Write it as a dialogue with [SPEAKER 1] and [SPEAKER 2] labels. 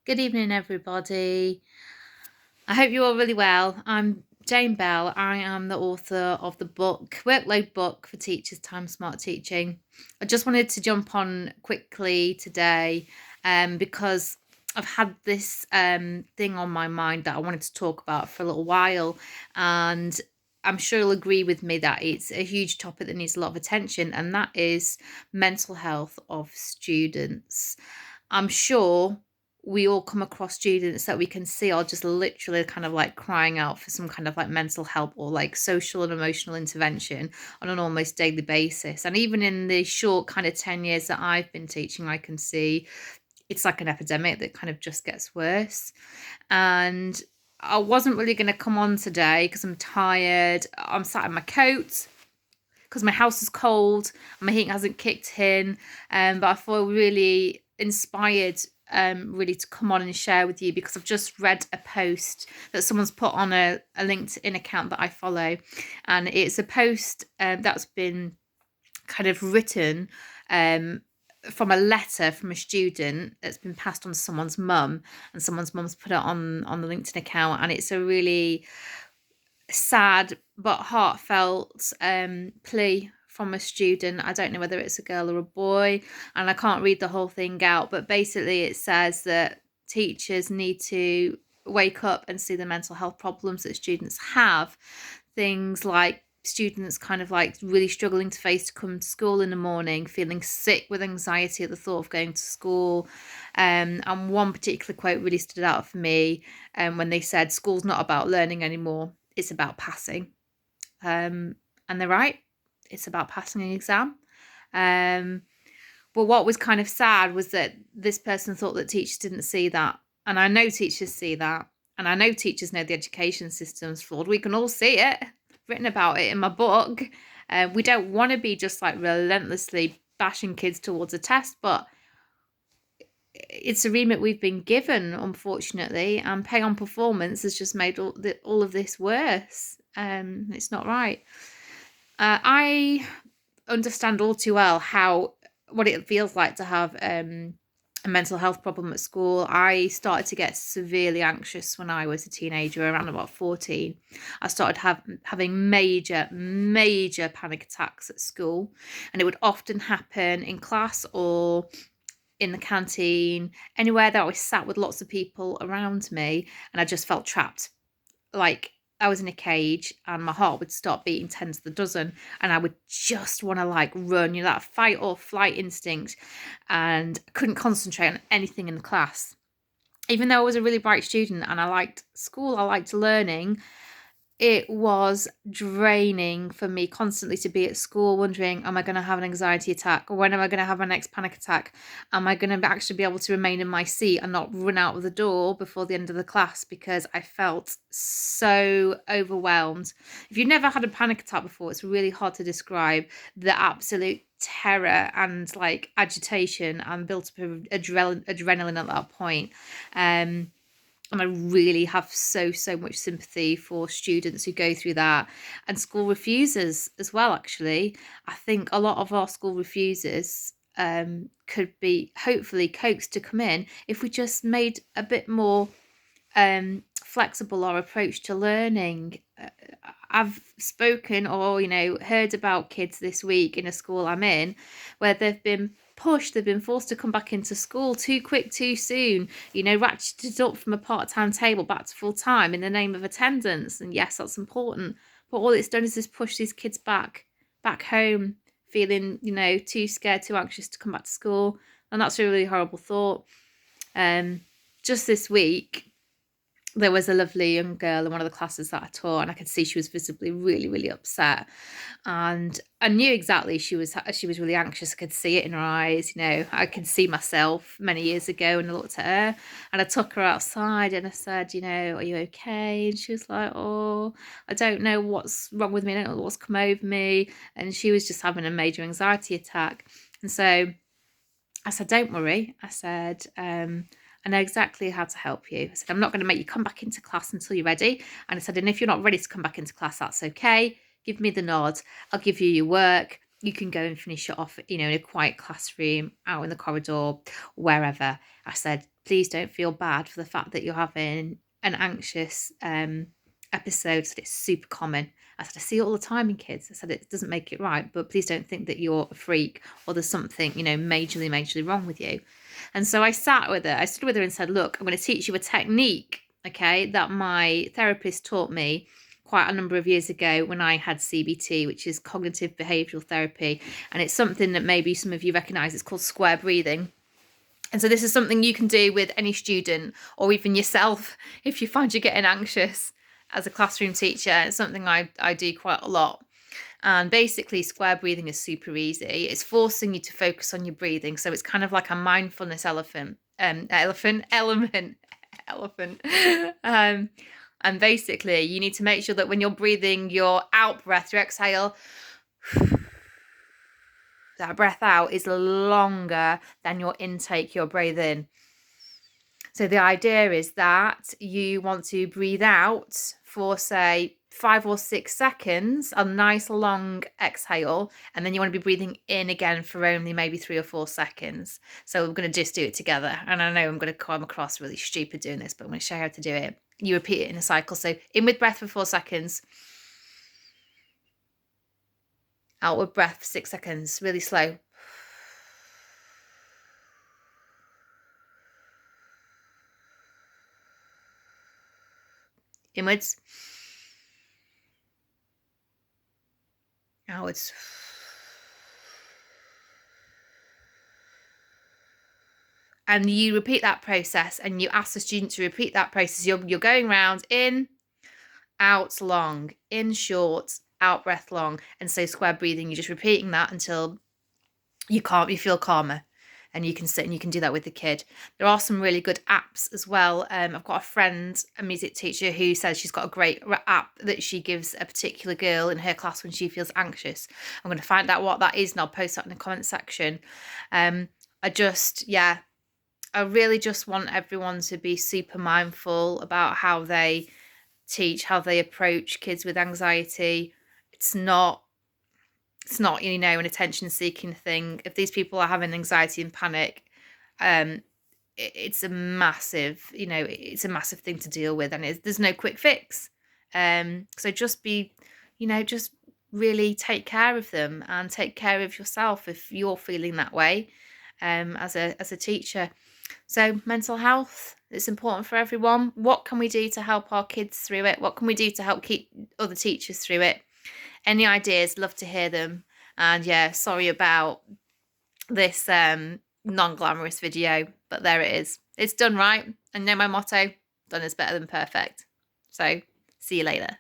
[SPEAKER 1] Good evening, everybody. I hope you're all really well. I'm Jane Bell. I am the author of the book, Workload Book for Teachers, Time Smart Teaching. I just wanted to jump on quickly today because I've had this thing on my mind that I wanted to talk about for a little while. And I'm sure you'll agree with me that it's a huge topic that needs a lot of attention, and that is mental health of students. I'm sure we all come across students that we can see are just literally kind of like crying out for some kind of like mental help or like social and emotional intervention on an almost daily basis. And even in the short kind of 10 years that I've been teaching, I can see it's like an epidemic that kind of just gets worse. And I wasn't really going to come on today because I'm tired. I'm sat in my coat because my house is cold and my heat hasn't kicked in. But I feel really inspired really to come on and share with you because I've just read a post that someone's put on a LinkedIn account that I follow, and it's a post that's been kind of written from a letter from a student that's been passed on to someone's mum, and someone's mum's put it on the LinkedIn account, and it's a really sad but heartfelt plea from a student. I don't know whether it's a girl or a boy, and I can't read the whole thing out, but basically it says that teachers need to wake up and see the mental health problems that students have. Things like students kind of like really struggling to come to school in the morning, feeling sick with anxiety at the thought of going to school. And one particular quote really stood out for me when they said, "School's not about learning anymore, it's about passing." And they're right, it's about passing an exam. But what was kind of sad was that this person thought that teachers didn't see that. And I know teachers see that. And I know teachers know the education system's flawed. We can all see it, written about it in my book. We don't want to be just like relentlessly bashing kids towards a test, but it's a remit we've been given, unfortunately, and pay on performance has just made all of this worse. It's not right. I understand all too well what it feels like to have a mental health problem at school. I started to get severely anxious when I was a teenager, around about 14. I started having major panic attacks at school, and it would often happen in class or in the canteen, anywhere that I was sat with lots of people around me, and I just felt trapped. Like I was in a cage and my heart would start beating 10 to the dozen, and I would just want to like run, that fight or flight instinct, and I couldn't concentrate on anything in the class. Even though I was a really bright student and I liked school, I liked learning, it was draining for me constantly to be at school wondering, am I going to have an anxiety attack? Or when am I going to have my next panic attack? Am I going to actually be able to remain in my seat and not run out of the door before the end of the class? Because I felt so overwhelmed. If you've never had a panic attack before, it's really hard to describe the absolute terror and like agitation and built up of adrenaline at that point. And I really have so much sympathy for students who go through that, and school refusers as well. Actually, I think a lot of our school refusers could be hopefully coaxed to come in if we just made a bit more flexible our approach to learning. I've spoken or heard about kids this week in a school I'm in where they've been forced to come back into school too quick, too soon, ratcheted up from a part-time table back to full-time in the name of attendance. And yes, that's important, but all it's done is just push these kids back home, feeling too scared, too anxious to come back to school. And that's a really horrible thought. Just this week there was a lovely young girl in one of the classes that I taught, and I could see she was visibly really upset, and I knew exactly she was really anxious. I could see it in her eyes. I could see myself many years ago, and I looked at her and I took her outside and I said, are you okay? And she was like, oh, I don't know what's wrong with me, I don't know what's come over me. And she was just having a major anxiety attack. And so I said, don't worry. I said, I know exactly how to help you. I said, I'm not going to make you come back into class until you're ready. And I said, and if you're not ready to come back into class, that's okay. Give me the nod. I'll give you your work. You can go and finish it off, in a quiet classroom, out in the corridor, wherever. I said, please don't feel bad for the fact that you're having an anxious episode. I said it's super common. I said I see it all the time in kids. I said it doesn't make it right, but please don't think that you're a freak or there's something, you know, majorly wrong with you. And so I sat with her. I stood with her and said, look, I'm going to teach you a technique, okay, that my therapist taught me quite a number of years ago when I had CBT, which is cognitive behavioural therapy. And it's something that maybe some of you recognise. It's called square breathing. And so this is something you can do with any student or even yourself if you find you're getting anxious as a classroom teacher. It's something I do quite a lot. And basically, square breathing is super easy. It's forcing you to focus on your breathing. So it's kind of like a mindfulness element. And basically, you need to make sure that when you're breathing your out breath, your exhale, that breath out is longer than your intake, your breathe in. So the idea is that you want to breathe out for, say, 5 or 6 seconds, a nice long exhale, and then you want to be breathing in again for only maybe 3 or 4 seconds. So we're going to just do it together. And I know I'm going to come across really stupid doing this, but I'm going to show you how to do it. You repeat it in a cycle. So in with breath for 4 seconds. Out with breath for 6 seconds, really slow. Inwards. Outwards. And you repeat that process and you ask the student to repeat that process. You're going round, in, out long, in short, out breath long. And so square breathing, you're just repeating that until you feel calmer. And you can sit and you can do that with the kid. There are some really good apps as well. I've got a friend, a music teacher, who says she's got a great app that she gives a particular girl in her class when she feels anxious. I'm going to find out what that is and I'll post that in the comment section. I really just want everyone to be super mindful about how they teach, how they approach kids with anxiety. It's not, you know, an attention-seeking thing. If these people are having anxiety and panic, it's a massive, you know, it's a massive thing to deal with, and there's no quick fix. So just be, you know, just really take care of them and take care of yourself if you're feeling that way, as a teacher. So mental health, it's important for everyone. What can we do to help our kids through it? What can we do to help keep other teachers through it? Any ideas? Love to hear them. And yeah, sorry about this non-glamorous video, but there it is. It's done right. And know my motto, done is better than perfect. So see you later.